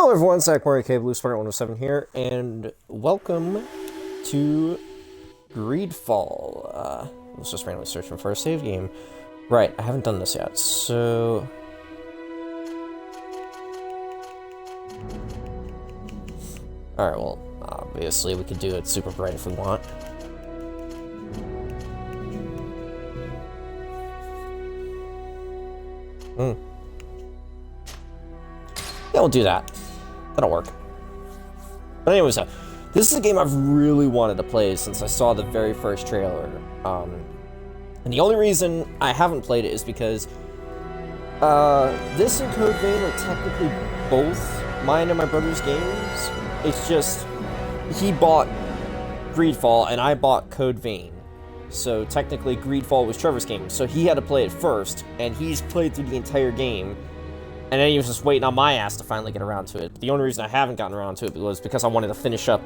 Hello everyone, Zach Murray, Blue Spartan 107 here, and welcome to Greedfall. I was just randomly searching for a save game. Right, I haven't done this yet, so... Alright, well, obviously we could do it super bright if we want. Yeah, we'll do that. That'll work. But anyways, this is a game I've really wanted to play since I saw the very first trailer. And the only reason I haven't played it is because this and Code Vein are technically both mine and my brother's games. It's just, he bought Greedfall and I bought Code Vein. So technically Greedfall was Trevor's game, so he had to play it first, and he's played through the entire game. And then he was just waiting on my ass to finally get around to it. But the only reason I haven't gotten around to it was because I wanted to finish up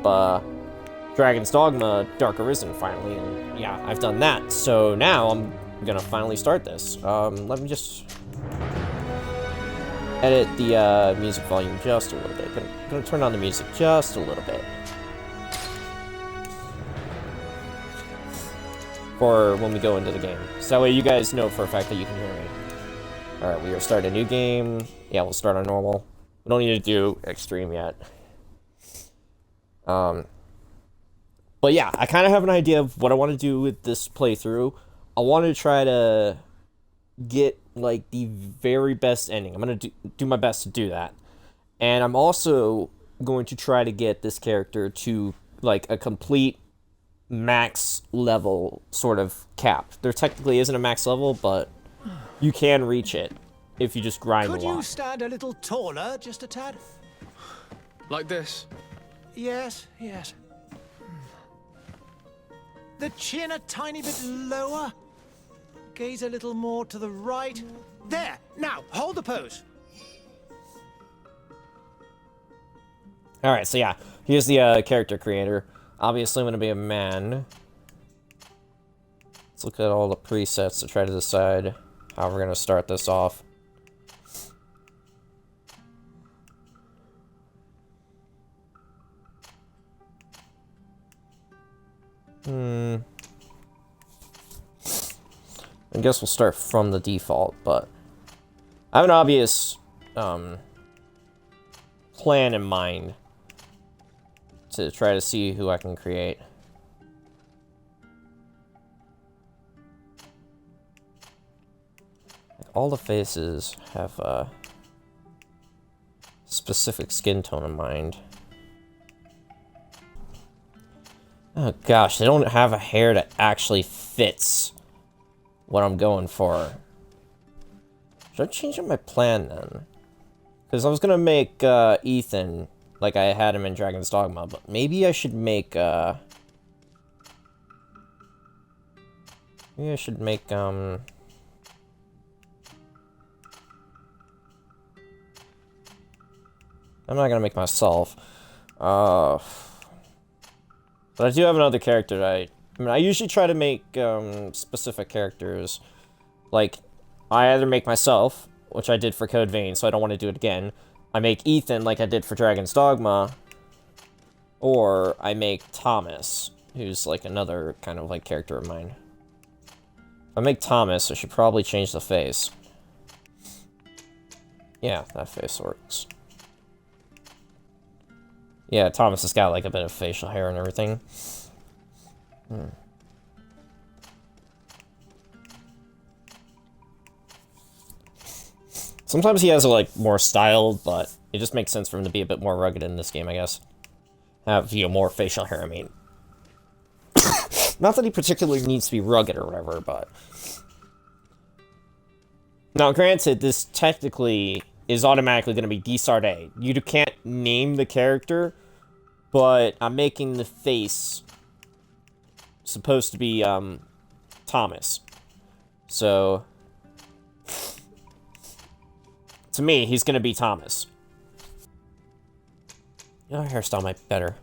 Dragon's Dogma Dark Arisen finally, and yeah, I've done that. So now I'm gonna finally start this. Let me just edit the music volume just a little bit. Gonna turn on the music just a little bit. For when we go into the game. So that way you guys know for a fact that you can hear me. Alright, we are starting a new game. Yeah, we'll start on normal. We don't need to do extreme yet. But yeah, I kind of have an idea of what I want to do with this playthrough. I want to try to get, like, the very best ending. I'm going to do my best to do that. And I'm also going to try to get this character to, like, a complete max level sort of cap. There technically isn't a max level, but you can reach it if you just grind a lot. Could you stand a little taller, just a tad? Like this? Yes, yes. The chin a tiny bit lower. Gaze a little more to the right. There! Now, hold the pose. Alright, so yeah, here's the character creator. Obviously I'm going to be a man. Let's look at all the presets to try to decide how we're going to start this off. I guess we'll start from the default, but I have an obvious plan in mind to try to see who I can create. All the faces have a specific skin tone in mind. Oh gosh, they don't have a hair that actually fits what I'm going for. Should I change up my plan then? Because I was gonna make Ethan like I had him in Dragon's Dogma, but maybe I should make maybe I should make I'm not gonna make myself. But I do have another character that I mean, I usually try to make specific characters. Like, I either make myself, which I did for Code Vein, so I don't want to do it again. I make Ethan like I did for Dragon's Dogma. Or I make Thomas, who's like another kind of like character of mine. If I make Thomas, I should probably change the face. Yeah, that face works. Yeah, Thomas has got like a bit of facial hair and everything. Sometimes he has like more style, but it just makes sense for him to be a bit more rugged in this game, I guess. Have, you know, more facial hair, I mean. Not that he particularly needs to be rugged or whatever, but... Now, granted, this technically is automatically going to be Sardet. You can't name the character, but I'm making the face supposed to be, Thomas. So, to me, he's going to be Thomas. Your hairstyle might be better.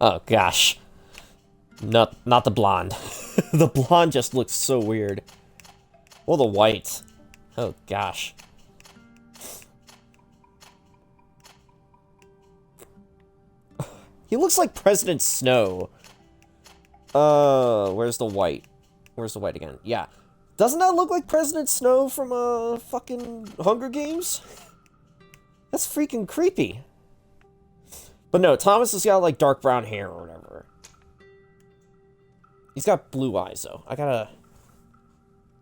Oh, gosh. Not the blonde. The blonde just looks so weird. Or the white. Oh, gosh. He looks like President Snow. Where's the white? Where's the white again? Yeah. Doesn't that look like President Snow from, fucking Hunger Games? That's freaking creepy. But no, Thomas has got, like, dark brown hair or whatever. He's got blue eyes, though. I gotta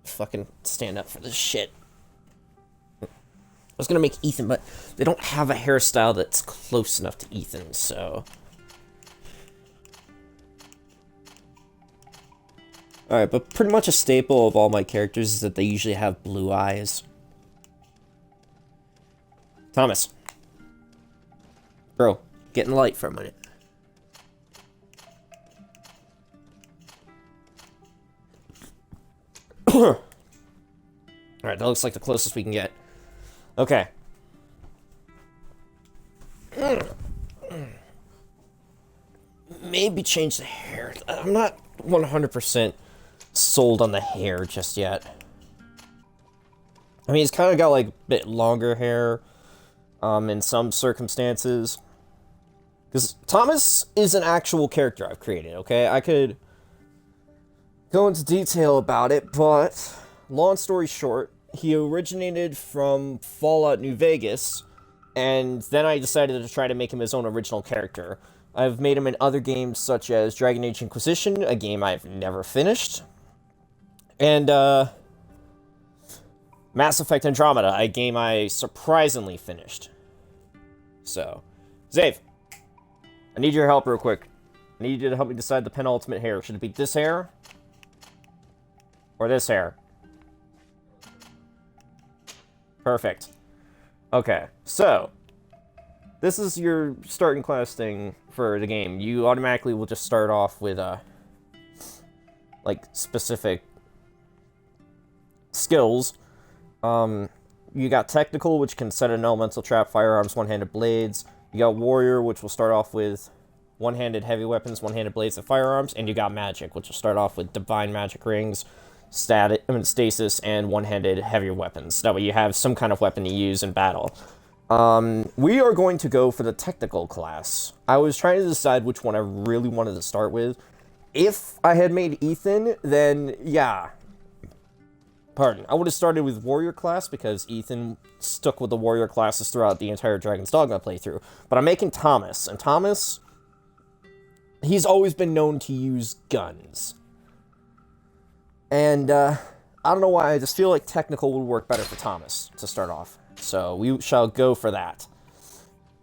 fucking stand up for this shit. I was gonna make Ethan, but they don't have a hairstyle that's close enough to Ethan, so... Alright, but pretty much a staple of all my characters is that they usually have blue eyes. Thomas. Bro, get in the light for a minute. Alright, that looks like the closest we can get. Okay. Maybe change the hair. I'm not 100% sold on the hair just yet. I mean, he's kind of got, like, a bit longer hair, in some circumstances. Because Thomas is an actual character I've created, okay? I could go into detail about it, but long story short, he originated from Fallout New Vegas, and then I decided to try to make him his own original character. I've made him in other games such as Dragon Age Inquisition, a game I've never finished, and Mass Effect Andromeda, a game I surprisingly finished. So, Zave, I need your help real quick. I need you to help me decide the penultimate hair. Should it be this hair? Or this hair? Perfect. Okay, so this is your starting class thing for the game. You automatically will just start off with, like, specific skills. You got Technical, which can set an elemental trap, firearms, one-handed blades. You got Warrior, which will start off with one-handed heavy weapons, one-handed blades, and firearms. And you got Magic, which will start off with Divine Magic Rings, Stasis, and one-handed heavier weapons. That way you have some kind of weapon to use in battle. We are going to go for the Technical class. I was trying to decide which one I really wanted to start with. If I had made Ethan, then yeah. Pardon. I would have started with Warrior class because Ethan stuck with the Warrior classes throughout the entire Dragon's Dogma playthrough. But I'm making Thomas, and Thomas, he's always been known to use guns. And, I don't know why, I just feel like Technical would work better for Thomas to start off. So, we shall go for that.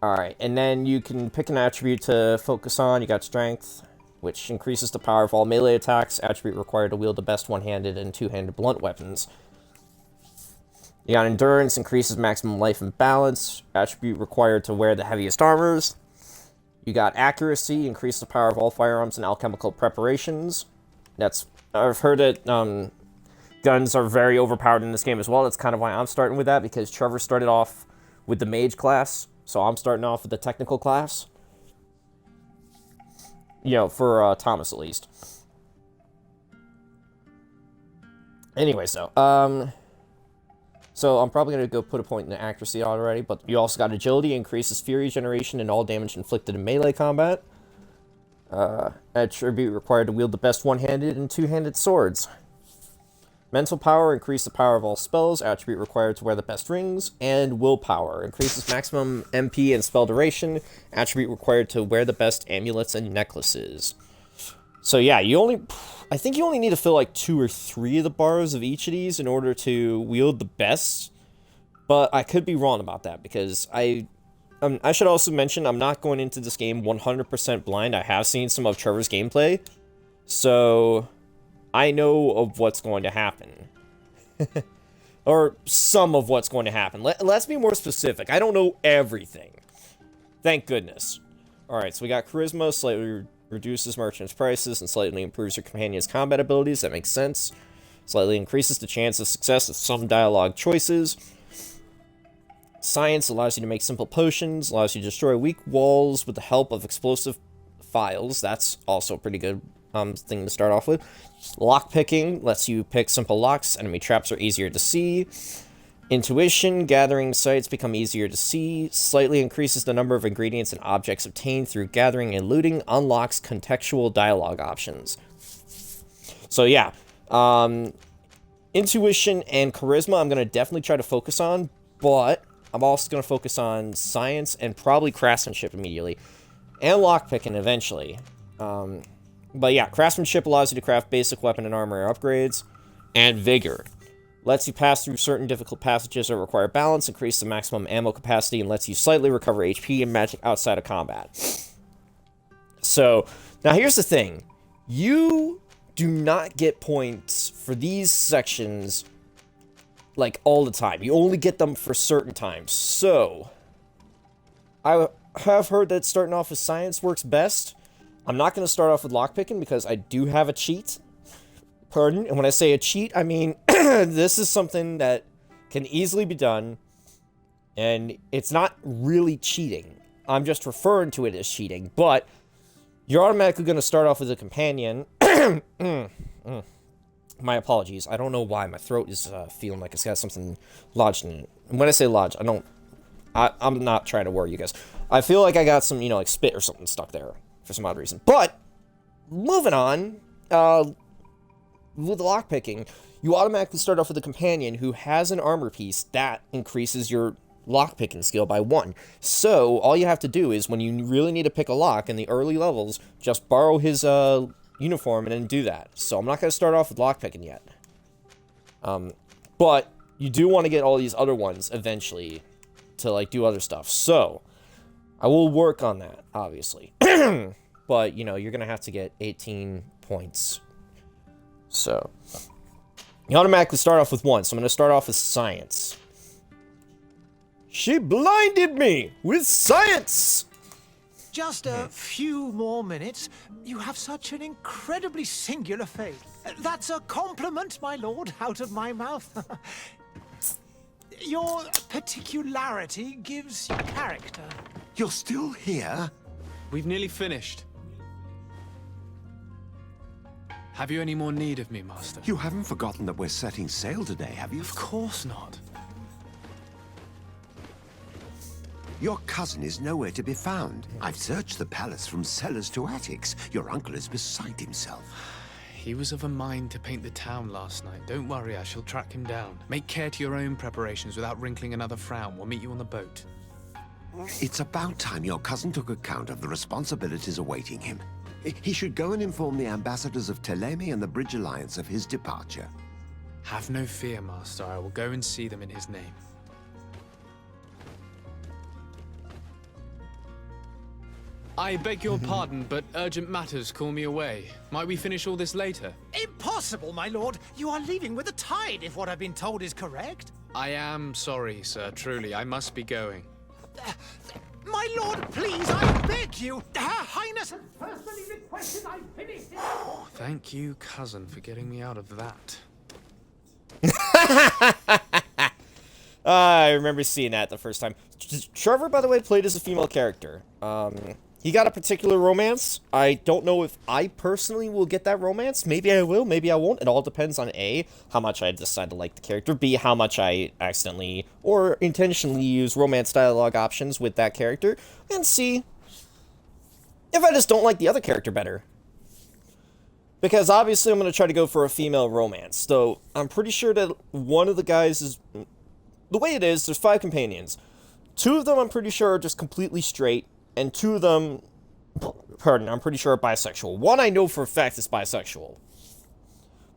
Alright, and then you can pick an attribute to focus on. You got Strength, which increases the power of all melee attacks. Attribute required to wield the best one-handed and two-handed blunt weapons. You got Endurance, increases maximum life and balance. Attribute required to wear the heaviest armors. You got Accuracy, increase the power of all firearms and alchemical preparations. I've heard that guns are very overpowered in this game as well. That's kind of why I'm starting with that, because Trevor started off with the Mage class, so I'm starting off with the Technical class. You know, for Thomas at least. Anyway, so I'm probably going to go put a point in the accuracy already, but you also got Agility, increases Fury generation and all damage inflicted in melee combat. Attribute required to wield the best one-handed and two-handed swords. Mental Power, increase the power of all spells. Attribute required to wear the best rings. And Willpower, increases maximum MP and spell duration. Attribute required to wear the best amulets and necklaces. So yeah, I think you only need to fill like 2 or 3 of the bars of each of these in order to wield the best. But I could be wrong about that, because I should also mention I'm not going into this game 100% blind. I have seen some of Trevor's gameplay, so I know of what's going to happen. Or some of what's going to happen. Let's be more specific. I don't know everything. Thank goodness. Alright, so we got Charisma, slightly reduces merchants' prices, and slightly improves your companion's combat abilities. That makes sense. Slightly increases the chance of success of some dialogue choices. Science allows you to make simple potions, allows you to destroy weak walls with the help of explosive files. That's also a pretty good thing to start off with. Lockpicking lets you pick simple locks. Enemy traps are easier to see. Intuition, gathering sites become easier to see, slightly increases the number of ingredients and objects obtained through gathering and looting, unlocks contextual dialogue options. So yeah, intuition and charisma I'm going to definitely try to focus on, but I'm also going to focus on science and probably craftsmanship immediately, and lockpicking eventually. But yeah, craftsmanship allows you to craft basic weapon and armor upgrades, and vigor lets you pass through certain difficult passages that require balance, increase the maximum ammo capacity, and lets you slightly recover HP and magic outside of combat. So, now here's the thing. You do not get points for these sections, like, all the time. You only get them for certain times. So, I have heard that starting off with science works best. I'm not going to start off with lockpicking because I do have a cheat. Pardon? And when I say a cheat, I mean this is something that can easily be done, and it's not really cheating. I'm just referring to it as cheating, but you're automatically going to start off with a companion. My apologies. I don't know why. My throat is feeling like it's got something lodged in it. And when I say lodged, I'm not trying to worry you guys. I feel like I got some, you know, like spit or something stuck there for some odd reason. But, moving on, with lockpicking, you automatically start off with a companion who has an armor piece that increases your lockpicking skill by 1. So, all you have to do is, when you really need to pick a lock in the early levels, just borrow his uniform and then do that. So, I'm not going to start off with lockpicking yet. But, you do want to get all these other ones eventually to, like, do other stuff. So, I will work on that, obviously. But, you know, you're going to have to get 18 points. So, you automatically start off with 1, so I'm going to start off with science. She blinded me with science! Just a few more minutes. You have such an incredibly singular faith. That's a compliment, my lord, out of my mouth. Your particularity gives you character. You're still here? We've nearly finished. Have you any more need of me, Master? You haven't forgotten that we're setting sail today, have you? Of course not. Your cousin is nowhere to be found. I've searched the palace from cellars to attics. Your uncle is beside himself. He was of a mind to paint the town last night. Don't worry, I shall track him down. Make care to your own preparations without wrinkling another frown. We'll meet you on the boat. It's about time your cousin took account of the responsibilities awaiting him. He should go and inform the ambassadors of Telemi and the Bridge Alliance of his departure. Have no fear, Master. I will go and see them in his name. I beg your pardon, but urgent matters call me away. Might we finish all this later? Impossible, my lord. You are leaving with the tide, if what I've been told is correct. I am sorry, sir. Truly, I must be going. My lord, please, I beg you. Her Highness has personally requested I finish this. Oh, thank you, cousin, for getting me out of that. I remember seeing that the first time. Trevor, by the way, played as a female character. He got a particular romance. I don't know if I personally will get that romance. Maybe I will, maybe I won't. It all depends on A, how much I decide to like the character, B, how much I accidentally or intentionally use romance dialogue options with that character, and C, if I just don't like the other character better. Because obviously I'm going to try to go for a female romance. So I'm pretty sure that one of the guys is... The way it is, there's 5 companions. 2 of them I'm pretty sure are just completely straight, and 2 of them, pardon, I'm pretty sure are bisexual. 1 I know for a fact is bisexual.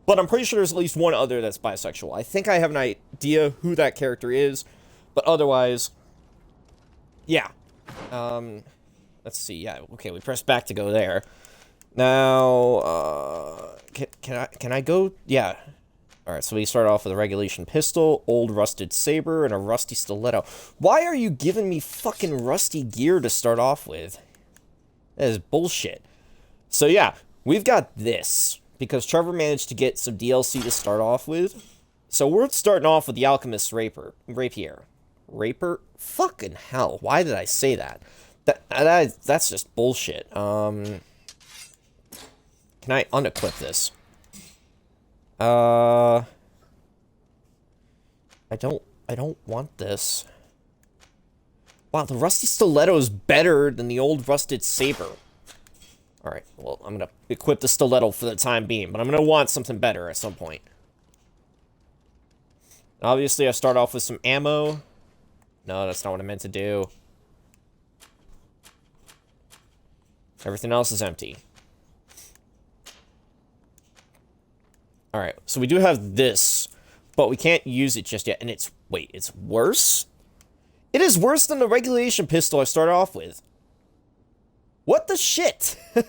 But I'm pretty sure there's at least 1 other that's bisexual. I think I have an idea who that character is, but otherwise, yeah. Let's see, yeah, okay, we press back to go there. Now, can I go? Yeah. Alright, so we start off with a regulation pistol, old rusted saber, and a rusty stiletto. Why are you giving me fucking rusty gear to start off with? That is bullshit. So yeah, we've got this, because Trevor managed to get some DLC to start off with. So we're starting off with the Alchemist's Rapier. Rapier? Fucking hell, why did I say that? That's just bullshit. Can I unequip this? I I don't want this. Wow, the rusty stiletto is better than the old rusted saber. Alright, well, I'm gonna equip the stiletto for the time being, but I'm gonna want something better at some point. Obviously, I start off with some ammo. No, that's not what I meant to do. Everything else is empty. Alright, so we do have this, but we can't use it just yet, and it's... Wait, it's worse? It is worse than the regulation pistol I started off with. What the shit? Can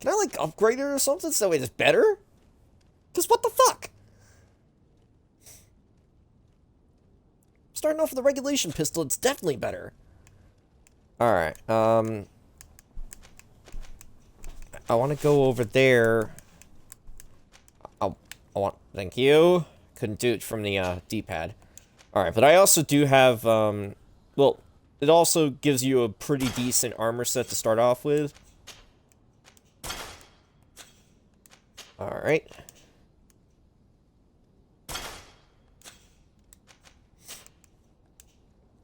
I, like, upgrade it or something so it's better? Because what the fuck? Starting off with the regulation pistol, it's definitely better. Alright, I want to go over there. Thank you. Couldn't do it from the, D-pad. Alright, but I also do have, well, it also gives you a pretty decent armor set to start off with. Alright.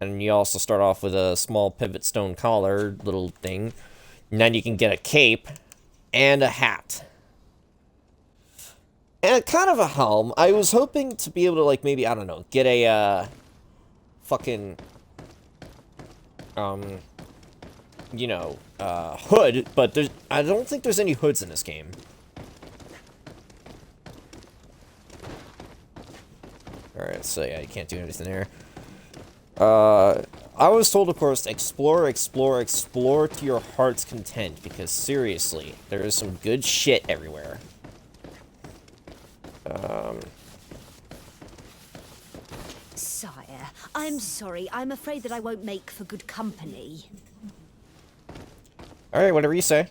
And you also start off with a small pivot stone collar little thing. And then you can get a cape and a hat. And kind of a helm. I was hoping to be able to, like, maybe, I don't know, get a, fucking, you know, hood, but I don't think there's any hoods in this game. Alright, so yeah, you can't do anything there. I was told, of course, explore, explore, explore to your heart's content, because seriously, there is some good shit everywhere. Sire, I'm sorry. I'm afraid that I won't make for good company. Alright, whatever you say.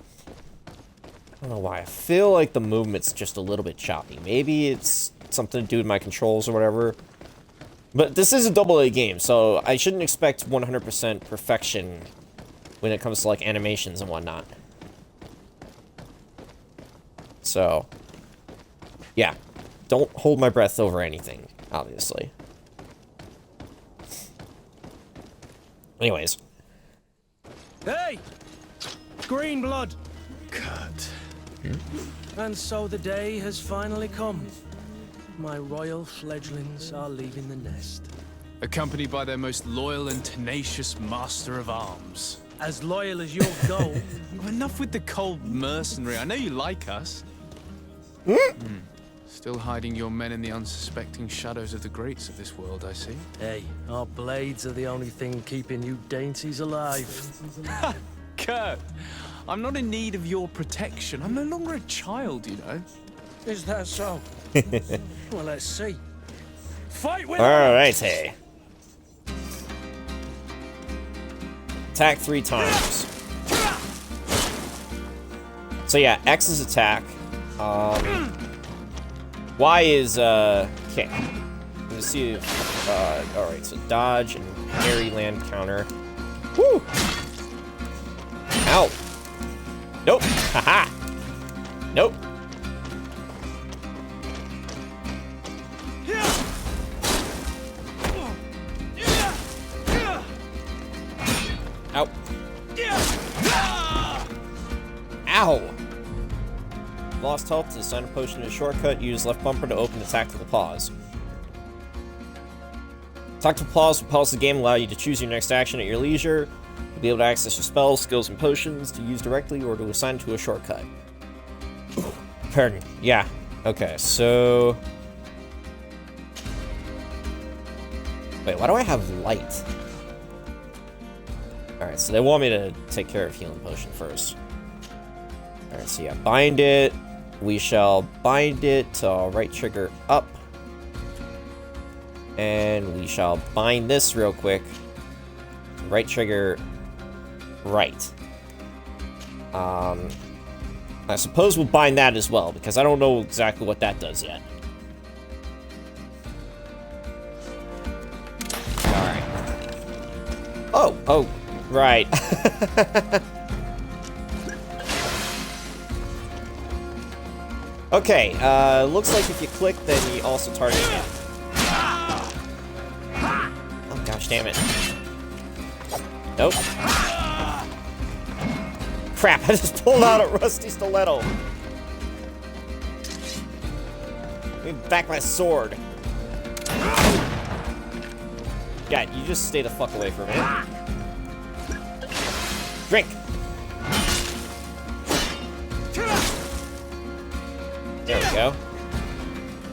I don't know why. I feel like the movement's just a little bit choppy. Maybe it's something to do with my controls or whatever. But this is a AA game, so I shouldn't expect 100% perfection when it comes to, like, animations and whatnot. So, yeah. Don't hold my breath over anything, obviously. Anyways. Hey! Green blood! Cut. And so the day has finally come. My royal fledglings are leaving the nest. Accompanied by their most loyal and tenacious master of arms. As loyal as your gold. Enough with the cold mercenary. I know you like us. Still hiding your men in the unsuspecting shadows of the greats of this world, I see. Hey, our blades are the only thing keeping you dainties alive. Kurt, I'm not in need of your protection. I'm no longer a child, you know. Is that so? Well, let's see. Fight with Alright, hey. Attack 3 times. So yeah, X is attack. Y is, kick. Let's see if, alright, so dodge and parry land counter. Woo! Ow! Nope! Haha! Nope! Ow. Ow! Lost health to assign a potion to a shortcut. Use left bumper to open the tactical pause. Tactical pause will pause the game, allow you to choose your next action at your leisure. You'll be able to access your spells, skills, and potions to use directly or to assign to a shortcut. Pardon. Yeah. Okay, so... Wait, why do I have light? Alright, so they want me to take care of healing potion first. Alright, so yeah, bind it. We shall bind it to right trigger up. And we shall bind this real quick. Right trigger right. I suppose we'll bind that as well, because I don't know exactly what that does yet. Alright. Oh, right. Okay, looks like if you click, then you also target him. Oh gosh, damn it. Nope. Crap, I just pulled out a rusty stiletto. Let me back my sword. Yeah, you just stay the fuck away from it. Drink! There we go.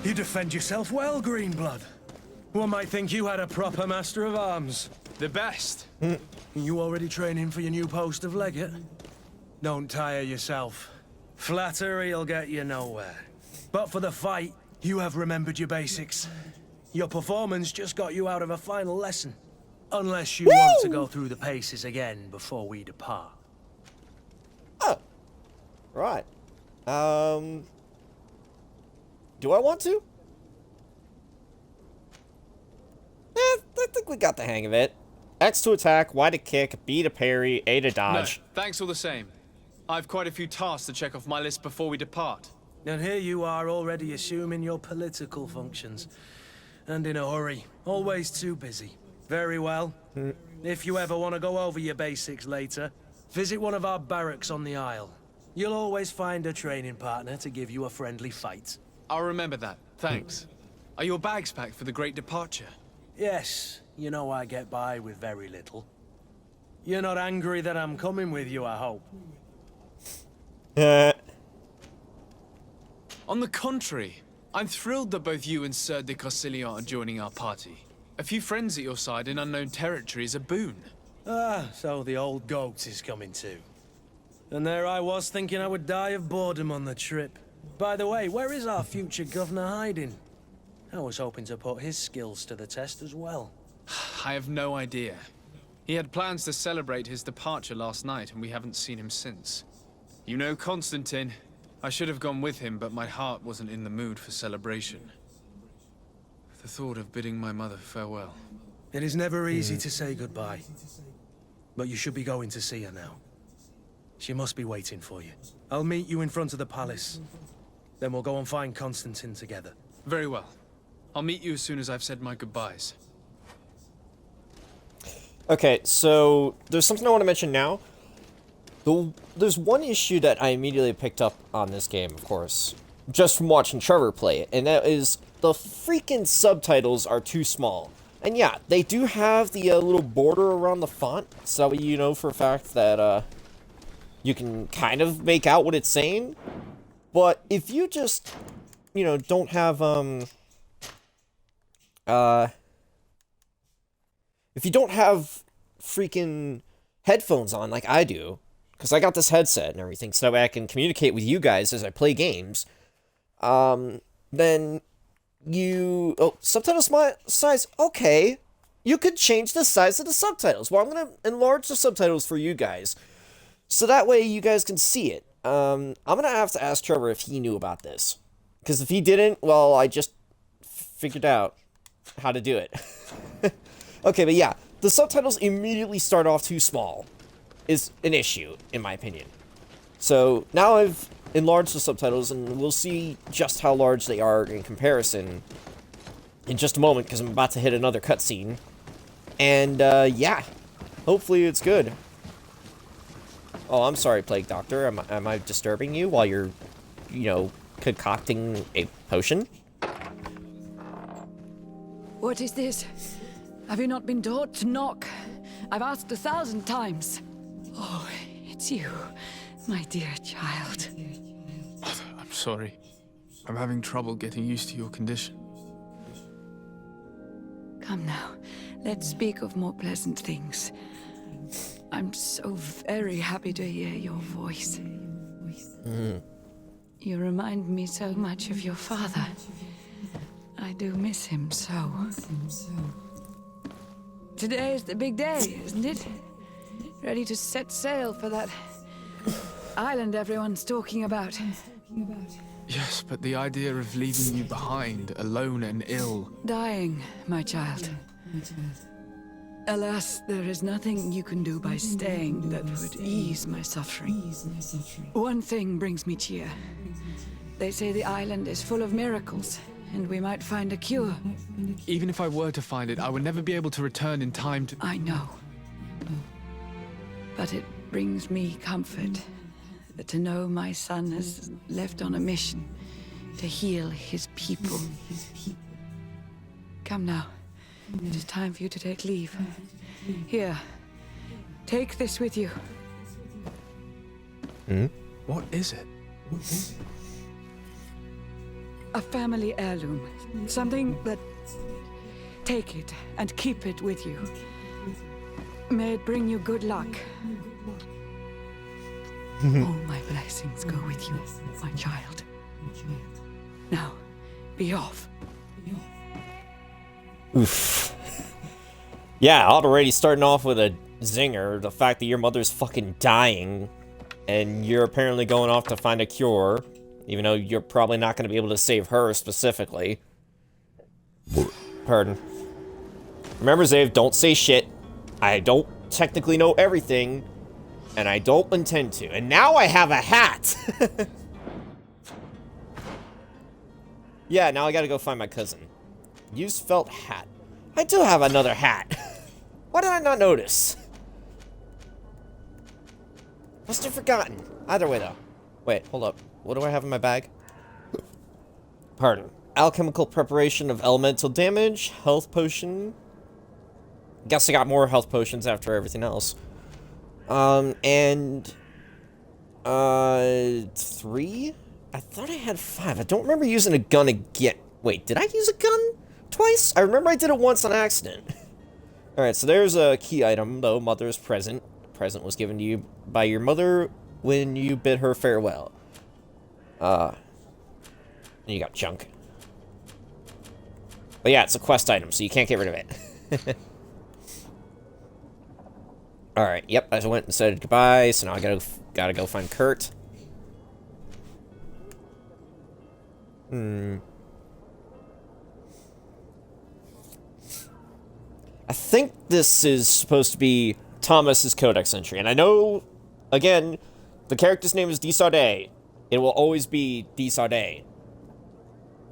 You defend yourself well, Greenblood. One might think you had a proper master of arms. The best. You already training for your new post of legate? Don't tire yourself. Flattery'll get you nowhere. But for the fight, you have remembered your basics. Your performance just got you out of a final lesson. Unless you want to go through the paces again before we depart. Oh. Right. Do I want to? I think we got the hang of it. X to attack, Y to kick, B to parry, A to dodge. No, thanks all the same. I've quite a few tasks to check off my list before we depart. And here you are already assuming your political functions. And in a hurry. Always too busy. Very well. If you ever want to go over your basics later, visit one of our barracks on the Isle. You'll always find a training partner to give you a friendly fight. I'll remember that. Thanks. Are your bags packed for the great departure? Yes, you know I get by with very little. You're not angry that I'm coming with you, I hope. On the contrary, I'm thrilled that both you and Sir de Cossilion are joining our party. A few friends at your side in unknown territory is a boon. Ah, so the old goat is coming too. And there I was thinking I would die of boredom on the trip. By the way, where is our future governor hiding? I was hoping to put his skills to the test as well. I have no idea. He had plans to celebrate his departure last night, and we haven't seen him since. You know Constantine. I should have gone with him, but my heart wasn't in the mood for celebration. The thought of bidding my mother farewell. It is never easy to say goodbye. But you should be going to see her now. She must be waiting for you. I'll meet you in front of the palace. Then we'll go and find Constantine together. Very well. I'll meet you as soon as I've said my goodbyes. Okay, so there's something I want to mention now. There's one issue that I immediately picked up on this game, of course, just from watching Trevor play it, and that is the freaking subtitles are too small. And yeah, they do have the little border around the font, so you know for a fact that you can kind of make out what it's saying. But if you just, you know, don't have if you don't have freaking headphones on like I do, because I got this headset and everything, so that way I can communicate with you guys as I play games, then you... Oh, subtitle size? Okay. You could change the size of the subtitles. Well, I'm going to enlarge the subtitles for you guys, so that way you guys can see it. I'm going to have to ask Trevor if he knew about this. Because if he didn't, well, I just figured out how to do it. Okay, but yeah, the subtitles immediately start off too small. Is an issue, in my opinion. So, now I've enlarged the subtitles, and we'll see just how large they are in comparison in just a moment, because I'm about to hit another cutscene. And, yeah. Hopefully it's good. Oh, I'm sorry, Plague Doctor. Am I disturbing you while you're, you know, concocting a potion? What is this? Have you not been taught to knock? I've asked 1,000 times. Oh, it's you, my dear child. Mother, I'm sorry. I'm having trouble getting used to your condition. Come now, let's speak of more pleasant things. I'm so very happy to hear your voice. You remind me so much of your father. I do miss him so. Today is the big day, isn't it? Ready to set sail for that island everyone's talking about. Yes, but the idea of leaving you behind, alone and ill... Dying, my child. Alas, there is nothing you can do by staying that would ease my suffering. One thing brings me cheer. They say the island is full of miracles, and we might find a cure. Even if I were to find it, I would never be able to return in time to... I know. But it brings me comfort to know my son has left on a mission to heal his people. Come now. It is time for you to take leave. Here. Take this with you. What is it? A family heirloom. Something that... Take it and keep it with you. May it bring you good luck. All my blessings go with you, my child. Now, be off. Oof. Yeah, already starting off with a zinger. The fact that your mother's fucking dying, and you're apparently going off to find a cure, even though you're probably not going to be able to save her specifically. Pardon. Remember, Zave, don't say shit. I don't technically know everything, and I don't intend to. And now I have a hat! Yeah, now I gotta go find my cousin. Used felt hat. I do have another hat. Why did I not notice? Must have forgotten. Either way, though. Wait, hold up. What do I have in my bag? Pardon. Alchemical preparation of elemental damage. Health potion. Guess I got more health potions after everything else. And... 3? I thought I had 5. I don't remember using a gun again. Wait, did I use a gun twice? I remember I did it once on accident. Alright, so there's a key item, though. Mother's present. The present was given to you by your mother when you bid her farewell. And you got junk. But yeah, it's a quest item, so you can't get rid of it. Alright, yep, I went and said goodbye, so now I gotta go find Kurt. I think this is supposed to be Thomas's codex entry, and I know, again, the character's name is Sardet. It will always be Sardet.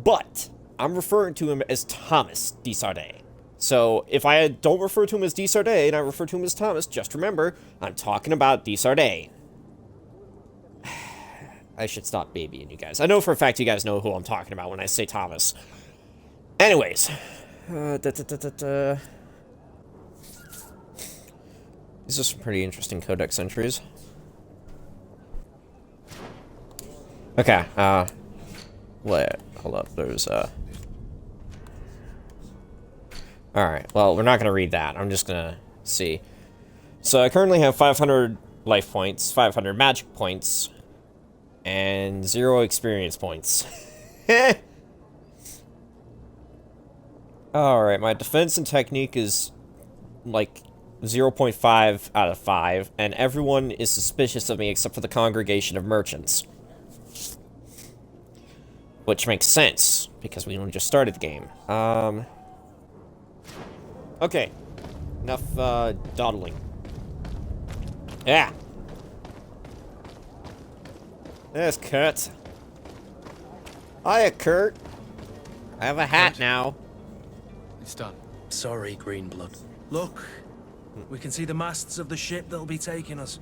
But I'm referring to him as Thomas Sardet. So if I don't refer to him as Sardet and I refer to him as Thomas, just remember, I'm talking about Sardet. I should stop babying you guys. I know for a fact you guys know who I'm talking about when I say Thomas. Anyways. These are some pretty interesting codex entries. Okay, wait, hold up, there's, Alright, well, we're not gonna read that, I'm just gonna see. So I currently have 500 life points, 500 magic points, and 0 experience points. Alright, my defense and technique is, like, 0.5 out of 5, and everyone is suspicious of me except for the congregation of merchants. Which makes sense, because we only just started the game. Okay. Enough, dawdling. Yeah! There's Kurt. Hiya, Kurt. I have a hat now. It's done. Sorry, Greenblood. Look, we can see the masts of the ship that'll be taking us.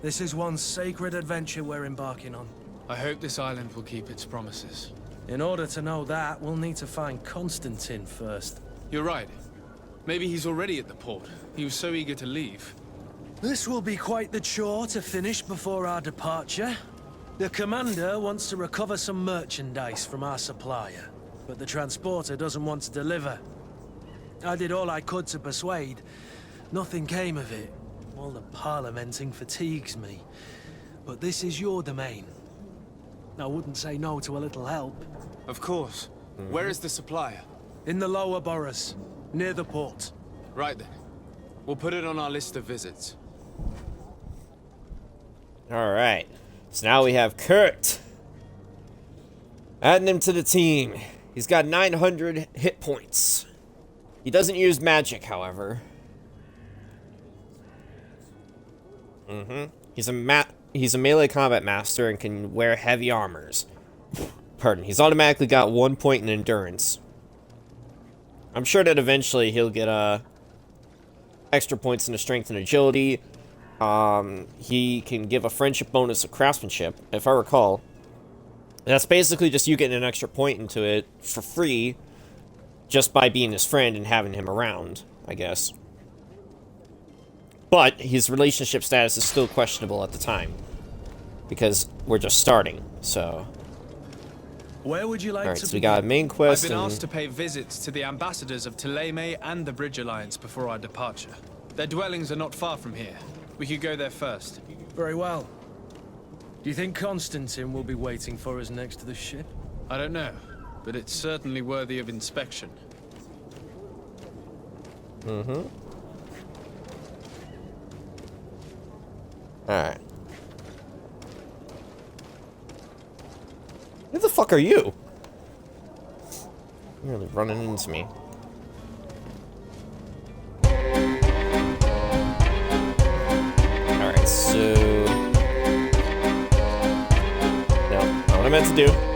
This is one sacred adventure we're embarking on. I hope this island will keep its promises. In order to know that, we'll need to find Constantine first. You're right. Maybe he's already at the port. He was so eager to leave. This will be quite the chore to finish before our departure. The commander wants to recover some merchandise from our supplier, but the transporter doesn't want to deliver. I did all I could to persuade. Nothing came of it. All the parliamenting fatigues me. But this is your domain. I wouldn't say no to a little help. Of course. Where is the supplier? In the lower boroughs, near the port. Right then. We'll put it on our list of visits. Alright. So now we have Kurt. Adding him to the team. He's got 900 hit points. He doesn't use magic, however. He's a melee combat master and can wear heavy armors. Pardon. He's automatically got 1 point in endurance. I'm sure that eventually he'll get extra points in the strength and agility. He can give a friendship bonus of craftsmanship, if I recall. That's basically just you getting an extra point into it for free, just by being his friend and having him around, I guess. But his relationship status is still questionable at the time, because we're just starting, so... Where would you like Alright, to so we got a main I've quest been and... asked to pay visits to the ambassadors of Thélème and the Bridge Alliance before our departure. Their dwellings are not far from here. We could go there first. Very well. Do you think Constantine will be waiting for us next to the ship? I don't know, but it's certainly worthy of inspection. Mm-hmm. Alright. Who the fuck are you? You're really running into me. Alright, so... No, not what I meant to do.